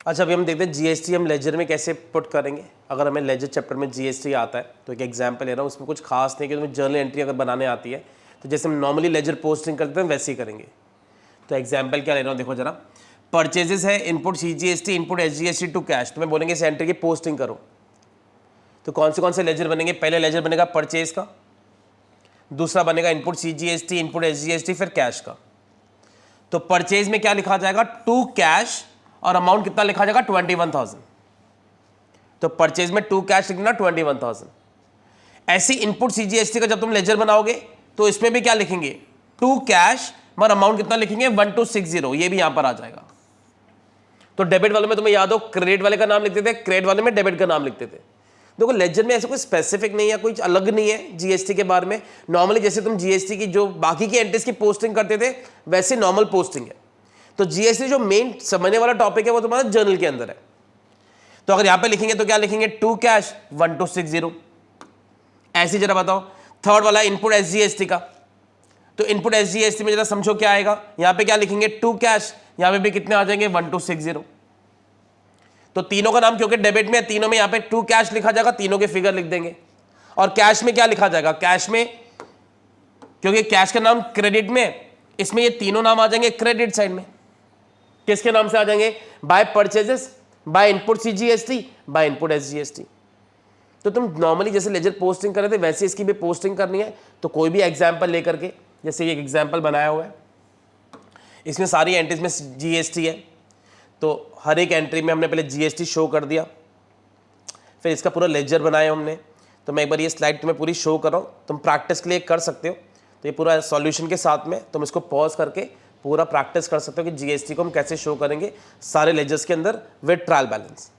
अच्छा, अभी हम देखते हैं जीएसटी हम लेजर में कैसे पुट करेंगे। अगर हमें लेजर चैप्टर में जीएसटी आता है तो एक एग्जांपल ले रहा हूँ, उसमें कुछ खास नहीं कि तुम्हें जर्नल एंट्री अगर बनाने आती है तो जैसे हम नॉर्मली लेजर पोस्टिंग करते हैं वैसे ही करेंगे। तो एग्जाम्पल क्या ले रहा हूँ, देखो जरा। परचेजेस है, input CGST, input SGST to cash. तुम्हें बोलेंगे इस एंट्री की पोस्टिंग करो, तो कौन से लेजर बनेंगे? पहले लेजर बनेगा परचेज का, दूसरा बनेगा इनपुट सीजीएसटी, इनपुट एसजीएसटी, फिर कैश का। तो परचेज में क्या लिखा जाएगा? टू कैश, और अमाउंट कितना लिखा जाएगा? 21,000। तो परचेज में टू कैश लिखना 21,000। ऐसी इनपुट सीजीएसटी का जब तुम लेजर बनाओगे तो इसमें भी क्या लिखेंगे? टू कैश, मगर अमाउंट कितना लिखेंगे? 1260। ये भी यहां पर आ जाएगा। तो डेबिट वाले में तुम्हें याद हो क्रेडिट वाले का नाम लिखते थे, क्रेडिट वाले में डेबिट का नाम लिखते थे। देखो लेजर में ऐसा कोई स्पेसिफिक नहीं है, कुछ अलग नहीं है जीएसटी के बारे में। नॉर्मली जैसे तुम जीएसटी की जो बाकी की एंट्रीज की पोस्टिंग करते थे वैसे नॉर्मल पोस्टिंग है। तो जीएसटी जो मेन समझने वाला टॉपिक है वो तुम्हारा जर्नल के अंदर है। तो अगर यहां पे लिखेंगे तो क्या लिखेंगे? To cash 1260। ऐसे जरा बताओ थर्ड वाला इनपुट एसजीएसटी का। तो इनपुट एसजीएसटी में जरा समझो क्या आएगा। यहां पे क्या लिखेंगे? टू कैश, यहां पे भी कितने आ जाएंगे? 1260। तो तीनों का नाम क्योंकि डेबिट में है, तीनों में यहां पे टू कैश लिखा जाएगा, तीनों के फिगर लिख देंगे। और कैश में क्या लिखा जाएगा? कैश में क्योंकि कैश का नाम क्रेडिट में, इसमें ये तीनों नाम आ जाएंगे क्रेडिट साइड में। किसके नाम से आ जाएंगे? By purchases, by input CGST, by input SGST. तो तुम नॉर्मली जैसे लेजर पोस्टिंग कर रहे थे वैसे इसकी भी पोस्टिंग करनी है। तो कोई भी एग्जांपल लेकर के, जैसे ये एग्जांपल बनाया हुआ है, इसमें सारी एंट्रीज में जीएसटी है, तो हर एक एंट्री में हमने पहले जीएसटी शो कर दिया, फिर इसका पूरा लेजर बनाया हमने। तो मैं एक बार ये स्लाइड तुम्हें पूरी शो कर रहा हूँ, तुम प्रैक्टिस के लिए कर सकते हो। तो ये पूरा सॉल्यूशन के साथ में तुम इसको पॉज करके पूरा प्रैक्टिस कर सकते हो कि जीएसटी को हम कैसे शो करेंगे सारे लेजर्स के अंदर विद ट्रायल बैलेंस।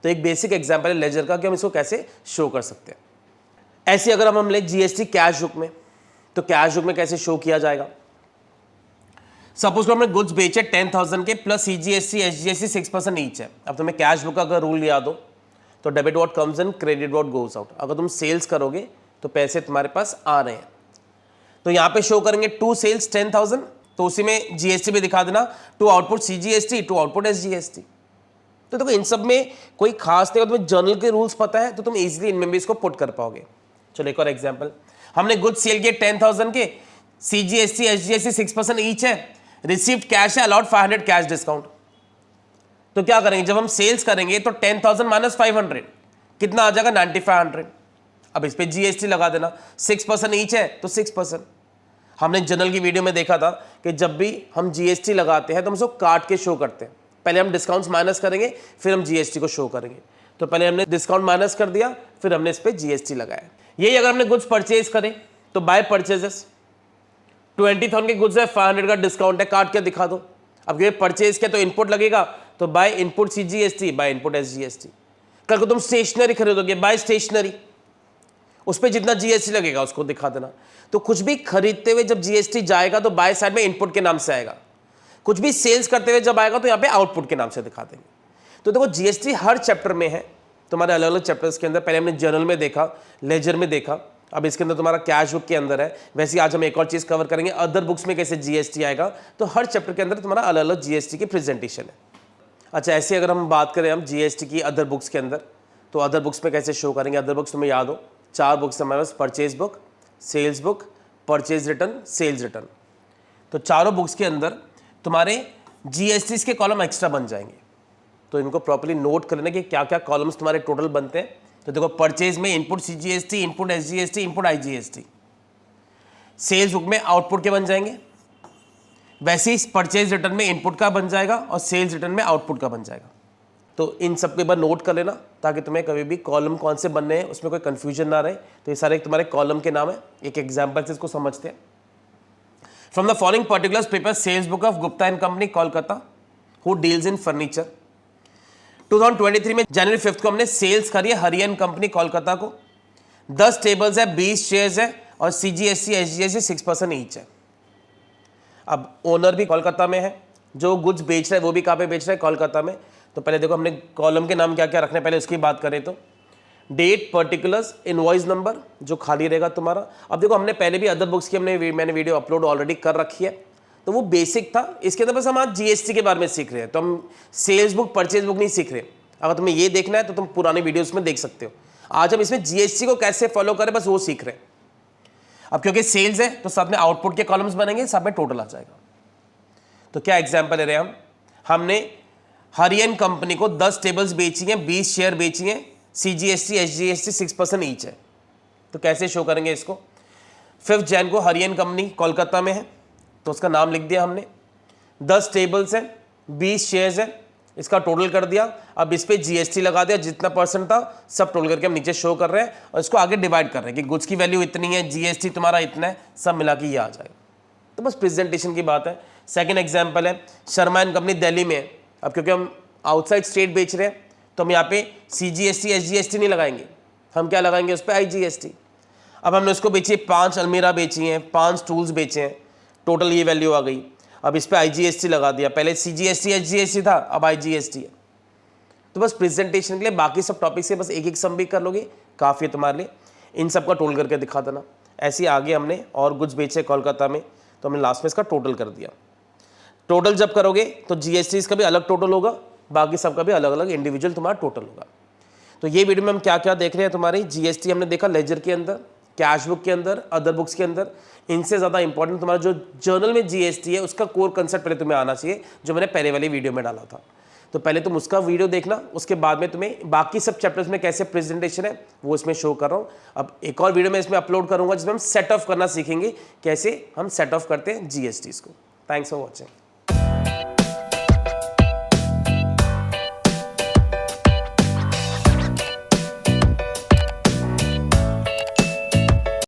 तो एक बेसिक एग्जांपल है लेजर का कि हम इसको कैसे शो कर सकते हैं। ऐसे अगर हम ले जीएसटी कैश बुक में, तो कैश बुक में कैसे शो किया जाएगा? सपोज को हमने गुड्स बेचे 10,000 के, प्लस सीजीएसटी एसजीएसटी 6% ईच है। अब तुम्हें कैश बुक का अगर रूल याद हो तो debit what comes in, credit what goes out. अगर तुम सेल्स करोगे तो पैसे तुम्हारे पास आ रहे हैं, तो यहां पे शो करेंगे टू सेल्स 10,000, तो उसी में जीएसटी भी दिखा देना, to output CGST, to output SGST. तो देखो इन सब में कोई खास नहीं, तुम्हें जर्नल के रूल्स पता है तो तुम इजीली इनमें भी इसको पुट कर पाओगे। चलो एक और एग्जांपल, हमने गुड्स सेल किए 10,000 के, सीजीएसटी एसजीएसटी 6% ईच है, रिसीव्ड कैश है, अलाउड 500 कैश डिस्काउंट। तो क्या करेंगे? जब हम सेल्स करेंगे तो 10,000 माइनस 500 कितना आ जाएगा? 9,500। अब इस पे जीएसटी लगा देना, 6% ईच है तो 6%। हमने जनरल की वीडियो में देखा था कि जब भी हम जीएसटी लगाते हैं तो हम उसको काट के शो करते हैं। पहले हम डिस्काउंट्स माइनस करेंगे, फिर हम जीएसटी को शो करेंगे। तो पहले हमने डिस्काउंट माइनस कर दिया, फिर हमने इस पे जीएसटी लगाया। यही अगर हमने गुड्स परचेज करें तो बाय परचेजेस 20,000 के गुड्स है, 500 का डिस्काउंट है, काट के दिखा दो। अब ये परचेज के तो इनपुट लगेगा, तो by input CGST, by input SGST. कल को तुम स्टेशनरी खरीदोगे, बाय स्टेशनरी, उस पर जितना जीएसटी लगेगा उसको दिखा देना। तो कुछ भी खरीदते हुए जब जीएसटी जाएगा तो बाय साइड में इनपुट के नाम से आएगा, कुछ भी सेल्स करते हुए जब आएगा तो यहाँ पे आउटपुट के नाम से दिखा देंगे। तो देखो जीएसटी हर चैप्टर में है, तुम्हारे अलग अलग चैप्टर्स के अंदर। पहले हमने जर्नल में देखा, लेजर में देखा, अब इसके अंदर तुम्हारा कैश बुक के अंदर है। वैसे आज हम एक और चीज कवर करेंगे, अदर बुक्स में कैसे जीएसटी आएगा। तो हर चैप्टर के अंदर तुम्हारा अलग अलग जीएसटी की प्रेजेंटेशन है। अच्छा, ऐसे अगर हम बात करें हम जीएसटी की अदर बुक्स के अंदर, तो अदर बुक्स में कैसे शो करेंगे? अदर बुक्स तुम्हें याद हो 4 बुक्स हमारे पास, purchase book, sales book, purchase return, sales return. तो चारों बुक्स के अंदर तुम्हारे जीएसटी के कॉलम एक्स्ट्रा बन जाएंगे। तो इनको प्रॉपर्ली नोट कर लेना कि क्या क्या कॉलम्स तुम्हारे टोटल बनते हैं। तो देखो परचेज में input CGST, input SGST, input IGST. Sales book में आउटपुट के बन जाएंगे, वैसे ही परचेज रिटर्न में इनपुट का बन जाएगा और सेल्स रिटर्न में आउटपुट का बन जाएगा। तो इन सब के बार नोट कर लेना ताकि तुम्हें कभी भी कॉलम कौन से बनने हैं उसमें कोई कंफ्यूजन ना रहे। तो ये सारे तुम्हारे कॉलम के नाम है। एक एग्जाम्पल से इसको समझते हैं। From the following particulars prepare sales book of Gupta and company Kolkata who deals in furniture. 2023 में जनवरी 5 को हमने सेल्स करी है हरियन कंपनी कोलकाता को। 10 टेबल्स है, 20 शेयर्स है और सीजीएसटी एसजीएसटी 6% ईच है। अब ओनर भी कोलकाता में है, जो गुड्स बेच रहा है वो भी कहाँ पे बेच रहा है? कोलकाता में। तो पहले देखो हमने कॉलम के नाम क्या क्या रखने, पहले उसकी बात करें तो डेट, पर्टिकुलर्स, इनवॉइस नंबर जो खाली रहेगा तुम्हारा। अब देखो हमने पहले भी अदर बुक्स की मैंने वीडियो अपलोड ऑलरेडी कर रखी है, तो वो बेसिक था। इसके अंदर बस हम आज जीएसटी के बारे में सीख रहे हैं, तो हम सेल्स बुक परचेज बुक नहीं सीख रहे। अगर तुम्हें ये देखना है तो तुम पुरानी वीडियोस में देख सकते हो। आज हम इसमें जीएसटी को कैसे फॉलो करें बस वो सीख रहे हैं। अब क्योंकि सेल्स है तो साथ में आउटपुट के कॉलम्स बनेंगे, साथ में टोटल आ जाएगा। तो क्या एग्जाम्पल ले रहे हैं हमने हरियन कंपनी को 10 टेबल्स बेची हैं, 20 शेयर बेची हैं, CGST SGST 6% ईच है। तो कैसे शो करेंगे इसको? 5 जैन को हरियन कंपनी कोलकाता में है तो उसका नाम लिख दिया हमने, 10 टेबल्स हैं, 20 शेयर्स हैं, इसका टोटल कर दिया। अब इस पे जीएसटी लगा दिया, जितना परसेंट था सब टोटल करके हम नीचे शो कर रहे हैं और इसको आगे डिवाइड कर रहे हैं कि गुड्स की वैल्यू इतनी है, जीएसटी तुम्हारा इतना है, सब मिला के ये आ जाएगा। तो बस प्रेजेंटेशन की बात है। सेकंड एग्जांपल है शर्मा एंड कंपनी दिल्ली में है। अब क्योंकि हम आउटसाइड स्टेट बेच रहे हैं तो हम यहाँ पे CGST SGST नहीं लगाएंगे, हम क्या लगाएंगे उस पर IGST। अब हमने उसको बेची 5 अलमीरा बेची हैं, 5 टूल्स बेचे हैं, टोटल ये वैल्यू आ गई। अब इस पर IGST लगा दिया, पहले CGST SGST था, अब IGST है। तो बस प्रेजेंटेशन के लिए बाकी सब टॉपिक से बस एक एक सम भी कर लोगे, काफ़ी है तुम्हारे लिए। इन सब का टोटल करके दिखा देना। ऐसे ही आगे हमने और गुड्स बेचे कोलकाता में तो हमने लास्ट में इसका टोटल कर दिया। टोटल जब करोगे तो GST का भी अलग टोटल होगा, बाकी सबका भी अलग अलग इंडिविजुअल तुम्हारा टोटल होगा। तो ये वीडियो में हम क्या क्या देख रहे हैं, तुम्हारी GST हमने देखा लेजर के अंदर, कैश बुक के अंदर, अदर बुक्स के अंदर। इनसे ज़्यादा इंपॉर्टेंट तुम्हारा जो जर्नल में GST है उसका कोर कंसेप्ट पहले तुम्हें आना चाहिए, जो मैंने पहले वाली वीडियो में डाला था। तो पहले तुम उसका वीडियो देखना, उसके बाद में तुम्हें बाकी सब चैप्टर्स में कैसे प्रेजेंटेशन है वो इसमें शो कर रहा हूँ। अब एक और वीडियो में इसमें अपलोड करूँगा जिसमें हम सेट ऑफ करना सीखेंगे, कैसे हम सेट ऑफ करते हैं GSTs को। Thanks for watching.